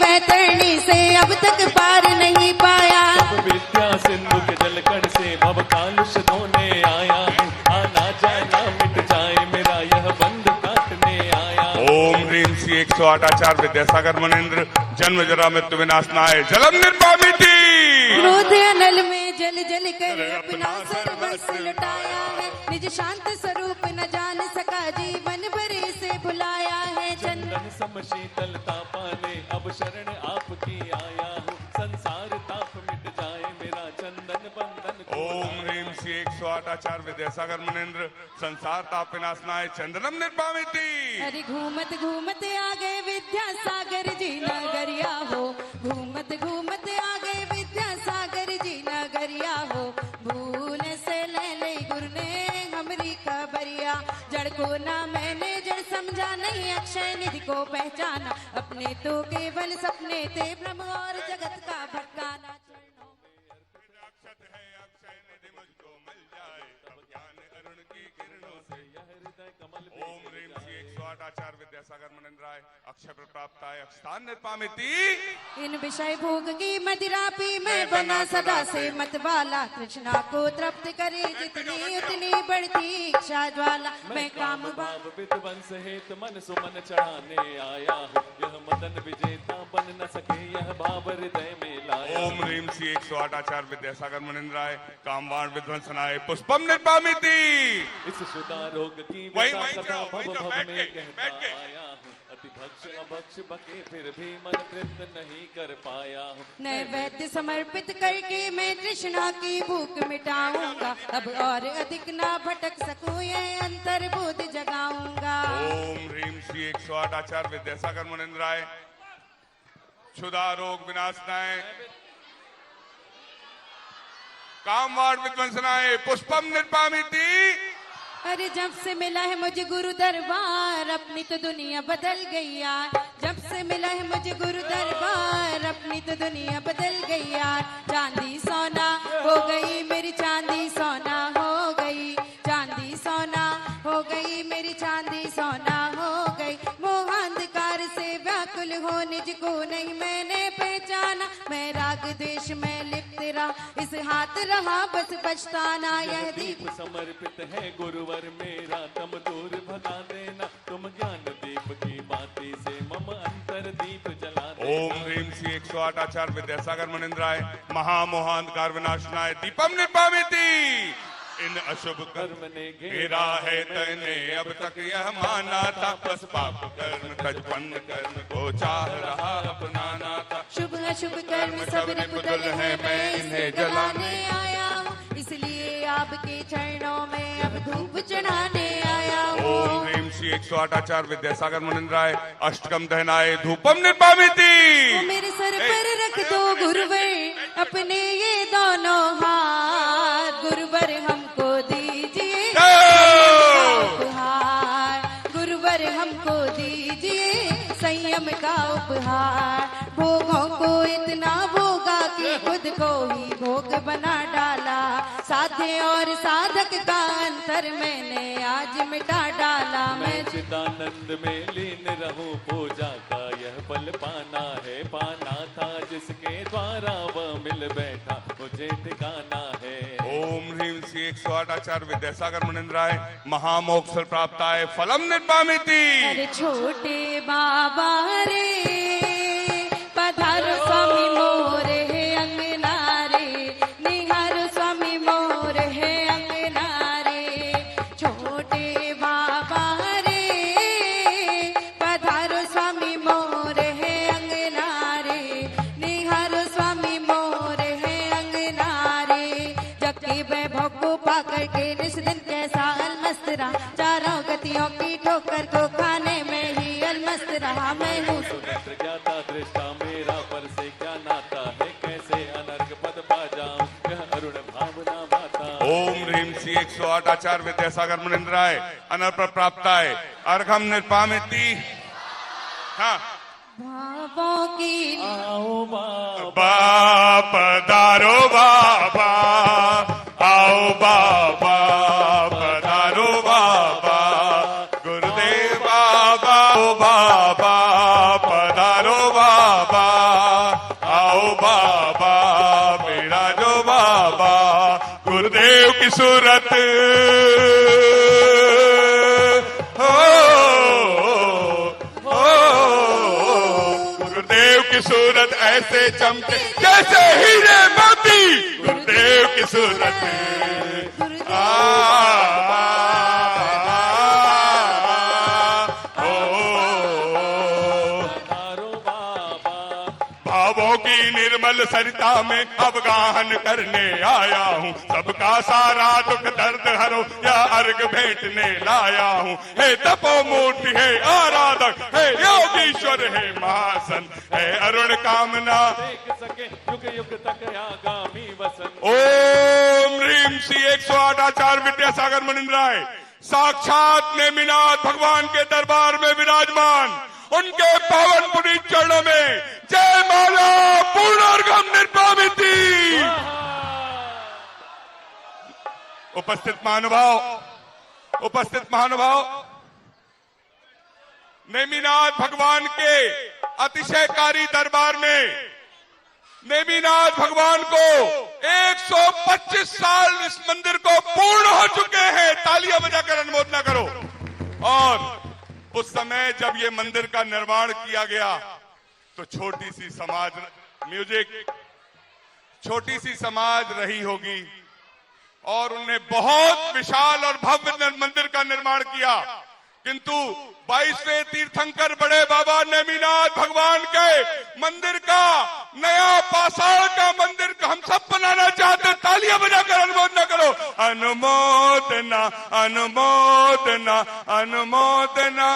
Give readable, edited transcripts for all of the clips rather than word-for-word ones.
बैतरणी से अब तक पार नहीं पाया। विद्या सिंधु के जलकण से भव कालुष धोने आया हूँ। आना जाना मिट जाए मेरा यह बंध काटने आया। ओम ह्रीं श्री 108 आचार्य विद्यासागर मुनीन्द्र जन्म जरा मृत्यु विनाशनाय जलम निर्वामिति। क्रोध अनल में जल जल कर अपना सर्वस्व लुटाया है। निज शांत स्वरूप न जान सका जीवन भर से भुलाया है। चंदन सम शीतलता पाने अब शरण आपकी आया हूँ। संसार ताप मिट जाए मेरा चंदन बंधन को। ओम ह्रीं श्री 108 आचार्य विद्यासागर मुनीन्द्र संसार ताप विनाशनाय चंदनम निर्वामिति। अरे घूमत घूमत आ गए विद्यासागर जी नगरिया हो। घूमत घूमत आ गए विद्यासागर जी नगरिया हो। भूल से ले ले गुरु ने हमरी खबरिया। जड़ को ना मैंने जड़ समझा नहीं अक्षय निधि को पहचाना। अपने तो केवल सपने थे ब्रह्म और जगत का भटकाना। अक्षत है अक्षय निधि मुझको मिल जाए तब ज्ञान अरुण की किरणों से यह हृदय कमल पे ओम ह्रीं श्री 108 आचार्य विद्यासागर मुनीन्द्राय अक्षय प्राप्ताय अक्षतान निर्वामिति। इन विषय भोग की मदिरा पी मैं बना सदा से मतवाला। कृष्णा को तृप्त करे जितनी उतनी बढ़ती इच्छा ज्वाला। मैं काम भाव विध्वंस हेत मन सुमन चढ़ाने आया हूँ। यह मदन विजेता बन न सके यह भाव हृदय में लाया। ओम ह्रीं श्री 108 आचार्य विद्यासागर मुनीन्द्राय कामवाण विध्वंसनाय पुष्पम निर्वामिति। इस सुधा रोग की वही सदा तो, भव वही तो, भव बैठ में के, कहता बैठ के। आया हूँ। अति भक्ष अभक्ष बके फिर भी मन तृप्त नहीं कर पाया हूँ। नैवेद्य समर्पित करके मैं तृष्णा की भूख मिटाऊंगा। अब और अधिक ना भटक सकूं यह अंतर्बोध जगाऊंगा। ओम ह्रीं श्री 108 आचार्य विद्यासागर मुनीन्द्राय क्षुधा रोग विनाशनाय कामवाण विध्वंसनाय पुष्पम निर्वामिति। अरे जब से मिला है मुझे गुरु दरबार अपनी तो दुनिया बदल गई यार। जब से मिला है मुझे गुरु दरबार अपनी तो दुनिया बदल गई यार। चांदी सोना हो गई मेरी चांदी सोना हो गई। चांदी सोना हो गई मेरी चांदी सोना हो गई। मोहांधकार से व्याकुल हो निज को नहीं मैंने पहचाना। मैं राग देश में लिप्त रहा इस हाथ रहा बस पछताना। यह दीप समर्पित है गुरुवर मेरा तम दूर भगा देना। तुम ज्ञान दीप की बाती से मम अंतर दीप जला देना। ओम ह्रीं श्री 108 आचार्य विद्यासागर मुनीन्द्राय महामोहांधकार विनाशनाय दीपम निर्वामिति। इन अशुभ कर्म ने घेरा है तैने अब तक यह माना था। बस पाप कर्म तजपन्न कर्म को चाह रहा अपनाना था। शुभ अशुभ कर्म सब रिपुदल है मैं इन्हें जलाने आया हूँ। इसलिए आपके चरणों में अब धूप चढ़ाने आया हूँ। ओम ह्रीं श्री 108 आचार्य विद्यासागर मुनीन्द्राय अष्टकम दहनाय धूपम निर्वामिति। वो मेरे सर पर रख दो गुरुवर अपने ये दोनों हाथ। गुरुवर हमको दीजिए उपहार। गुरुवर हमको दीजिए संयम का उपहार। भोगों को इतना भोगा कि खुद को ही भोग बना डाला। साध्य और साधक का अंतर मैंने आज मिटा डाला। मैं चिदानंद में लीन रहूं पूजा का यह फल पाना है। पाना था जिसके द्वारा वह मिल बैठा मुझे ठिकाना है। ओम ह्रीं श्री 108 आचार्य विद्यासागर मुनीन्द्राय महामोक्ष प्राप्ताय फलम निर्वामिति। अरे छोटे बाबा रे पधारो स्वामी मोरे है अंगना रे। निहारो स्वामी मोर है अंगना रे। छोटे बाबा रे पधारो स्वामी मोर है अंगना रे। निहारो स्वामी मोर है अंगना रे। जबकि वैभव को पाकर के निस दिन कैसा अलमस्त रहा। चारों गतियों की ठोकर को खाने में ही अलमस्त रहा। मैं हूँ सुनेत्र ज्ञाता दृष्टा मेरा पर से क्या नाता है। कैसे अनर्घ पद पा जाऊं यह अरुण भावना माता। ओम ह्रीं श्री 108 आचार्य विद्यासागर मुनीन्द्राय अनर्प प्राप्ताय अर्घम निर्वामिति। हाँ भावों की आओ बाप दारो बाबा आओ बाबा पधारो बाबा गुरुदेव बाबा ओ बाबा पधारो बाबा, आओ बाबा, मेरा जो बाबा, गुरुदेव की सूरत हो, गुरुदेव की सूरत ऐसे चमके जैसे हीरे मोती, गुरुदेव की सूरत भावों की निर्मल सरिता में अब गाहन करने आया हूँ, सबका सारा दुख दर्द हरो या अर्घ भेंटने लाया हूँ। हे तपोमूर्ति, हे आराधक, हे योगीश्वर, हे महासन, हे अरुण कामना, देख सके युग युग तक आगामी वसन। ओम ह्रीम श्री 108 आचार्य विद्यासागर मुनिंद्राय साक्षात नेमिनाथ भगवान के दरबार में विराजमान, उनके पावन पुनीत चरणों में जय माला पूर्णार्घम निर्पामिति। उपस्थित महानुभाव, नेमिनाथ भगवान के अतिशयकारी दरबार में नेमिनाथ भगवान को 125 साल इस मंदिर को पूर्ण हो चुके हैं। तालियां बजाकर अनुमोदना करो। और उस समय जब ये मंदिर का निर्माण किया गया तो छोटी सी समाज रही होगी और उन्हें बहुत विशाल और भव्य मंदिर का निर्माण किया, किंतु 22वें तीर्थंकर बड़े बाबा नेमिनाथ भगवान के मंदिर का नया पाषाण का मंदिर हम सब बनाना चाहते। तालियां बजाकर अनुमोदना करो। अनुमोदना अनुमोदना अनुमोदना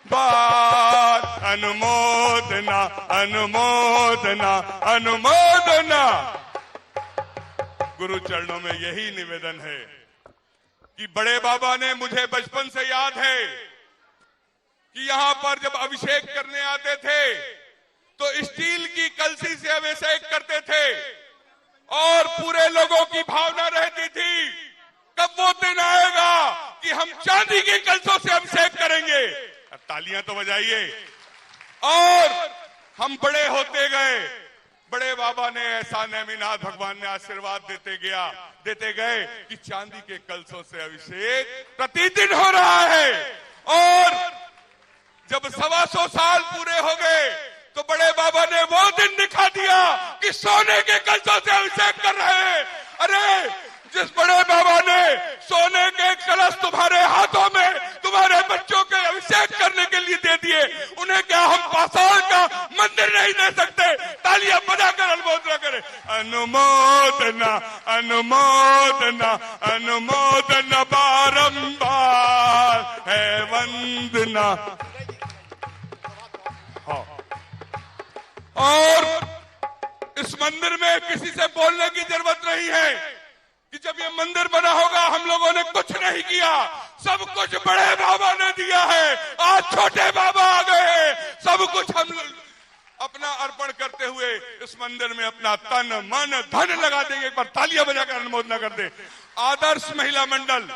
बार अनुमोदना अनुमोदना अनुमोदना। गुरु चरणों में यही निवेदन है कि बड़े बाबा ने, मुझे बचपन से याद है कि यहां पर जब अभिषेक करने आते थे तो स्टील की कलसी से अभिषेक करते थे और पूरे लोगों की भावना रहती थी कब वो दिन आएगा कि हम चांदी के कलशों से अभिषेक करेंगे। तालियां तो बजाइए। और हम बड़े होते गए, बड़े बाबा ने ऐसा नेमिनाथ भगवान ने आशीर्वाद देते गए कि चांदी के कलशों से अभिषेक प्रतिदिन हो रहा है। और जब 125 साल पूरे हो गए तो बड़े बाबा ने वो दिन दिखा दिया कि सोने के कलशों से अभिषेक कर रहे हैं। अरे जिस बड़े बाबा ने सोने के कलश तुम्हारे हाथों में तुम्हारे बच्चों के अभिषेक करने के लिए दे दिए, उन्हें क्या हम पाषाण का मंदिर नहीं दे सकते? तालियां बजाकर अनुमोदना करें। अनुमोदना अनुमोदना अनुमोदना बारंबार है वंदना। और इस मंदिर में किसी से बोलने की जरूरत नहीं है कि जब ये मंदिर बना होगा हम लोगों ने कुछ नहीं किया, सब कुछ बड़े बाबा ने दिया है। आज छोटे बाबा आ गए हैं, सब कुछ हम अपना अर्पण करते हुए इस मंदिर में अपना तन मन धन लगा देंगे। एक बार तालियां बजाकर अनुमोदना कर दे। आदर्श महिला मंडल,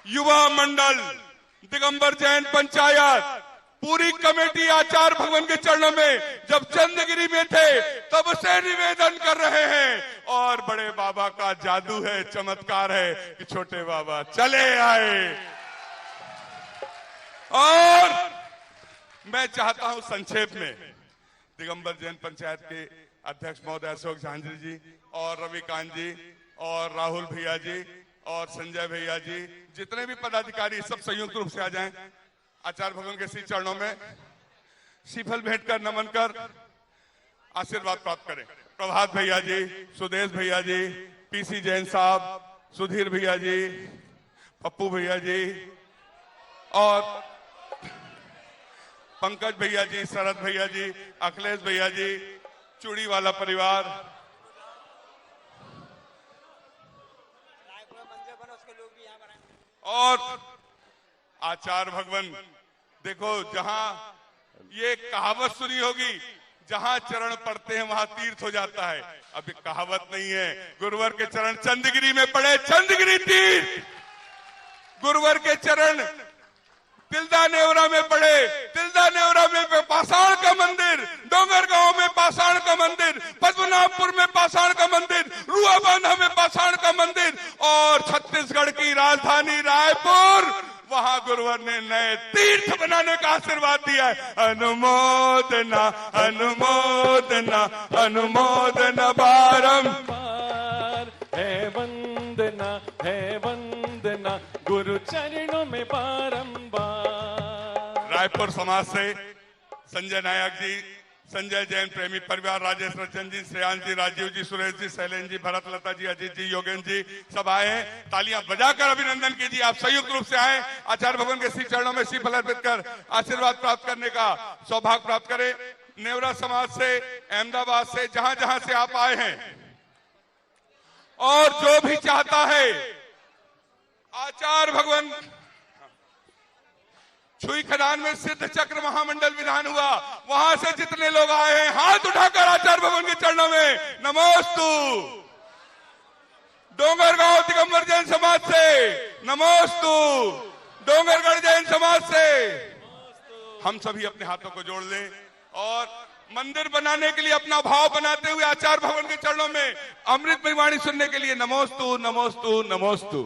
युवा मंडल, दिगंबर जैन पंचायत, पूरी कमेटी आचार्य भगवान के चरणों में जब चंद्रगिरी में थे तब से निवेदन कर रहे हैं। और बड़े बाबा का जादू है, चमत्कार है कि छोटे बाबा चले आए। और मैं चाहता हूं संक्षेप में दिगंबर जैन पंचायत के अध्यक्ष महोदय अशोक झांझरी जी और रविकांत जी और राहुल भैया जी और संजय भैया जी, जितने भी पदाधिकारी सब संयुक्त रूप से आ जाएं, आचार्य भगवान के श्री चरणों में श्रीफल भेंट कर नमन कर आशीर्वाद प्राप्त करें। प्रभात भैया जी, सुदेश भैया जी, पीसी जैन साहब, सुधीर भैया जी, पप्पू भैया जी और पंकज भैया जी, शरद भैया जी, अखिलेश भैया जी, चूड़ी वाला परिवार और आचार्य भगवान। देखो, जहां ये कहावत सुनी होगी, जहां चरण पड़ते हैं वहां तीर्थ हो जाता है। अब ये कहावत नहीं है, गुरुवर के चरण चंद्रगिरी में पड़े, चंद्रगिरी तीर्थ। गुरुवर के चरण तिलदा नेवरा में पड़े, तिलदा नेवरा में पाषाण का मंदिर। आशीर्वाद दिया है। अनुमोदना अनुमोदना अनुमोदना बारंबार है वंदना गुरु चरणों में बारंबार। रायपुर समाज से संजय नायक जी, संजय जैन प्रेमी परिवार, राजेश रंजन जी, श्रेयांश जी, राजीव जी, सुरेश जी, शैलेन जी, भरत लता जी, अजीत जी, योगेंद्र जी सब आए हैं। तालियां बजाकर अभिनंदन कीजिए। आप संयुक्त रूप से आए आचार्य भगवान के श्री चरणों में श्रीफल अर्पित कर आशीर्वाद प्राप्त करने का सौभाग्य प्राप्त करें। नेवरा समाज से, अहमदाबाद से, जहां जहां से आप आए हैं और जो भी चाहता है आचार्य भगवान छुई खदान में सिद्ध चक्र महामंडल विधान हुआ, वहां से जितने लोग आए हैं हाथ उठाकर आचार्य भगवान के चरणों में नमोस्तु। डोंगरगांव दिगंबर जैन समाज से नमोस्तु, डोंगरगढ़ जैन समाज से हम सभी अपने हाथों को जोड़ लें और मंदिर बनाने के लिए अपना भाव बनाते हुए आचार्य भगवान के चरणों में अमृत वाणी सुनने के लिए नमोस्तु नमोस्तु नमोस्तु।